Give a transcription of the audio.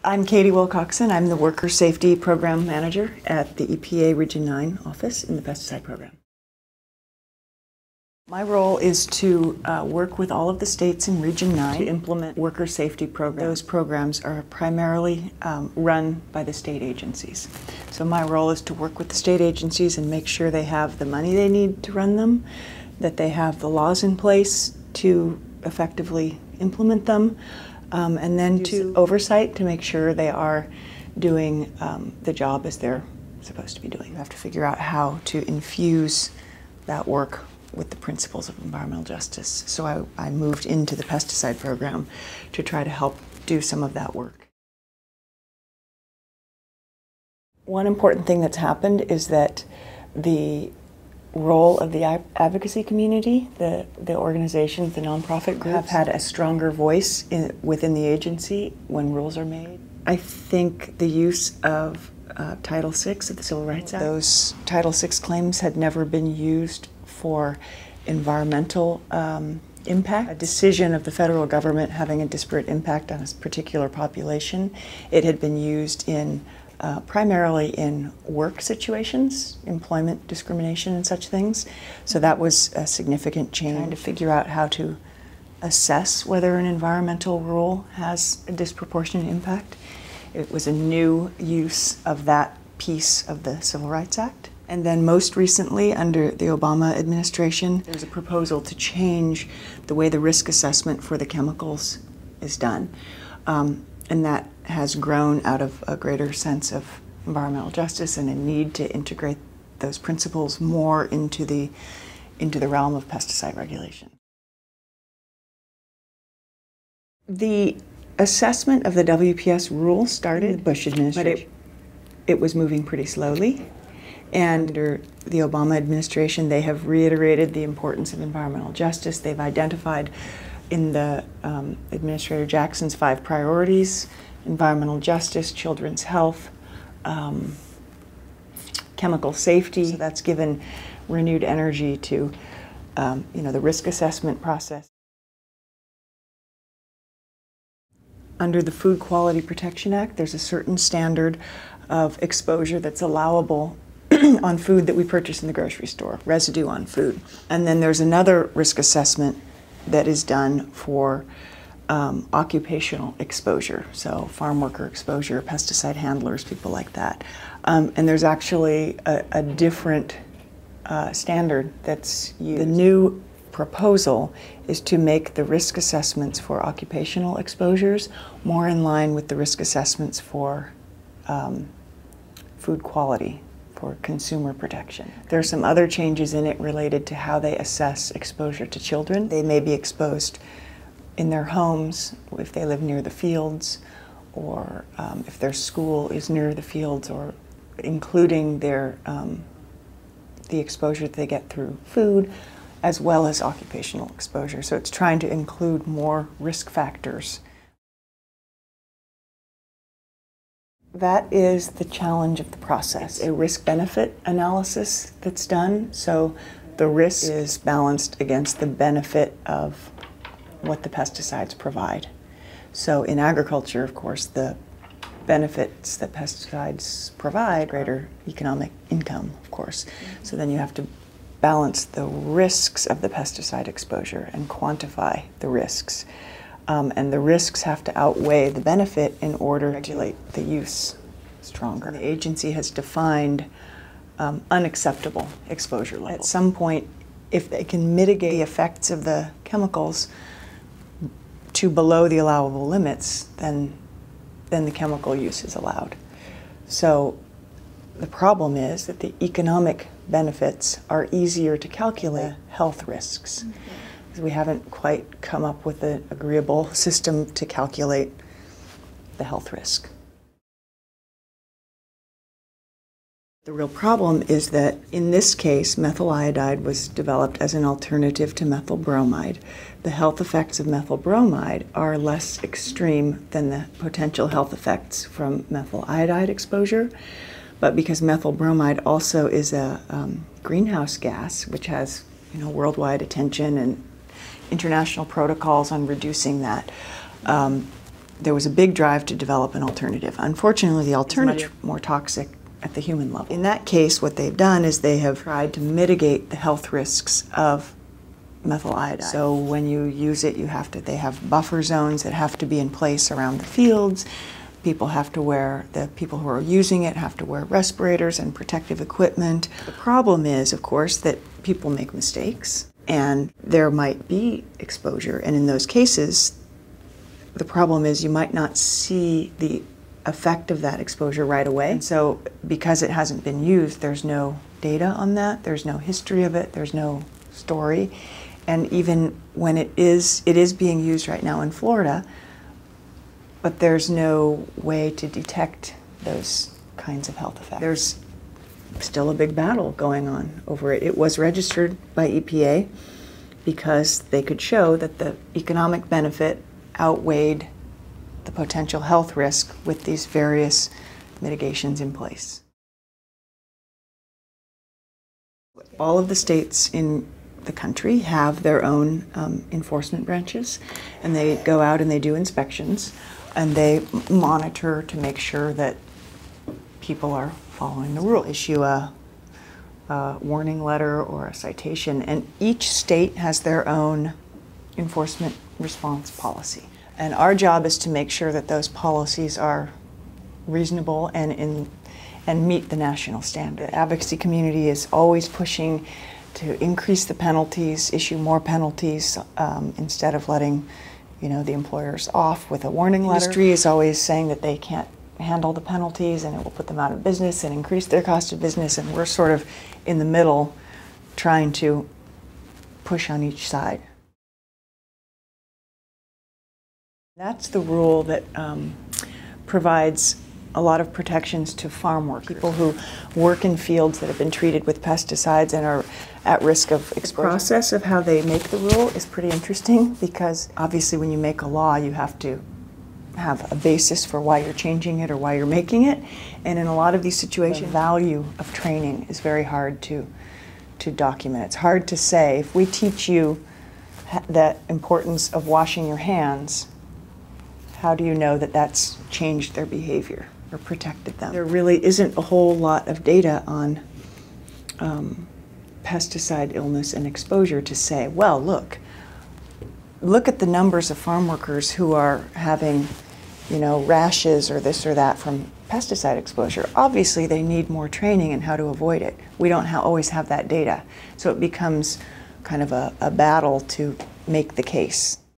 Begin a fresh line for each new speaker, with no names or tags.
I'm Katy Wilcox. I'm the Worker Safety Program Manager at the EPA Region 9 office in the pesticide program. My role is to work with all of the states in Region 9 to implement worker safety programs. Those programs are primarily run by the state agencies. So my role is to work with the state agencies and make sure they have the money they need to run them, that they have the laws in place to effectively implement them, and then to oversight to make sure they are doing the job as they're supposed to be doing. You have to figure out how to infuse that work with the principles of environmental justice. So I moved into the pesticide program to try to help do some of that work. One important thing that's happened is that the role of the advocacy community, the organizations, the nonprofit groups, have had a stronger voice within the agency when rules are made. I think the use of Title VI of the Civil Rights Act, those Title VI claims had never been used for environmental impact. A decision of the federal government having a disparate impact on a particular population, it had been used in primarily in work situations, employment discrimination and such things. So that was a significant change. Trying to figure out how to assess whether an environmental rule has a disproportionate impact. It was a new use of that piece of the Civil Rights Act. And then most recently, under the Obama administration, there's a proposal to change the way the risk assessment for the chemicals is done. And that has grown out of a greater sense of environmental justice and a need to integrate those principles more into the realm of pesticide regulation. The assessment of the WPS rule started in the Bush administration, but it was moving pretty slowly. And under the Obama administration, they have reiterated the importance of environmental justice. They've identified in the Administrator Jackson's 5 priorities: environmental justice, children's health, chemical safety. So that's given renewed energy to the risk assessment process. Under the Food Quality Protection Act, there's a certain standard of exposure that's allowable on food that we purchase in the grocery store, residue on food. And then there's another risk assessment that is done for occupational exposure, so farm worker exposure, pesticide handlers, people like that. And there's actually a different standard that's used. The new proposal is to make the risk assessments for occupational exposures more in line with the risk assessments for food quality, for consumer protection. There are some other changes in it related to how they assess exposure to children. They may be exposed in their homes if they live near the fields, or if their school is near the fields, or including their the exposure that they get through food, as well as occupational exposure. So it's trying to include more risk factors. That is the challenge of the process. A risk-benefit analysis that's done, so the risk is balanced against the benefit of what the pesticides provide. So in agriculture, of course, the benefits that pesticides provide, greater economic income, of course. So then you have to balance the risks of the pesticide exposure and quantify the risks. And the risks have to outweigh the benefit in order to regulate the use stronger. The agency has defined unacceptable exposure levels. At some point, if they can mitigate the effects of the chemicals to below the allowable limits, then the chemical use is allowed. So the problem is that the economic benefits are easier to calculate than health risks. We haven't quite come up with an agreeable system to calculate the health risk. The real problem is that in this case, methyl iodide was developed as an alternative to methyl bromide. The health effects of methyl bromide are less extreme than the potential health effects from methyl iodide exposure. But because methyl bromide also is a greenhouse gas, which has worldwide attention and international protocols on reducing that, there was a big drive to develop an alternative. Unfortunately, the alternative is much more toxic at the human level. In that case, what they've done is they have tried to mitigate the health risks of methyl iodide. So when you use it, they have buffer zones that have to be in place around the fields. The people who are using it have to wear respirators and protective equipment. The problem is, of course, that people make mistakes and there might be exposure. And in those cases, the problem is you might not see the effect of that exposure right away. And so because it hasn't been used, there's no data on that, there's no history of it, there's no story. And even when it is being used right now in Florida, but there's no way to detect those kinds of health effects. There's still a big battle going on over it. It was registered by EPA because they could show that the economic benefit outweighed the potential health risk with these various mitigations in place. All of the states in the country have their own enforcement branches, and they go out and they do inspections and they monitor to make sure that people are following the rule. Issue a warning letter or a citation, and each state has their own enforcement response policy. And our job is to make sure that those policies are reasonable and meet the national standard. The advocacy community is always pushing to increase the penalties, issue more penalties instead of letting the employers off with a warning letter. The industry is always saying that they can't handle the penalties and it will put them out of business and increase their cost of business, and we're sort of in the middle trying to push on each side. That's the rule that provides a lot of protections to farm workers, people who work in fields that have been treated with pesticides and are at risk of exposure. The process of how they make the rule is pretty interesting because obviously when you make a law you have to have a basis for why you're changing it or why you're making it, and in a lot of these situations the value of training is very hard to document. It's hard to say, if we teach you the importance of washing your hands, how do you know that that's changed their behavior or protected them? There really isn't a whole lot of data on pesticide illness and exposure to say, well, look at the numbers of farm workers who are having, rashes or this or that from pesticide exposure. Obviously, they need more training in how to avoid it. We don't always have that data. So it becomes kind of a battle to make the case.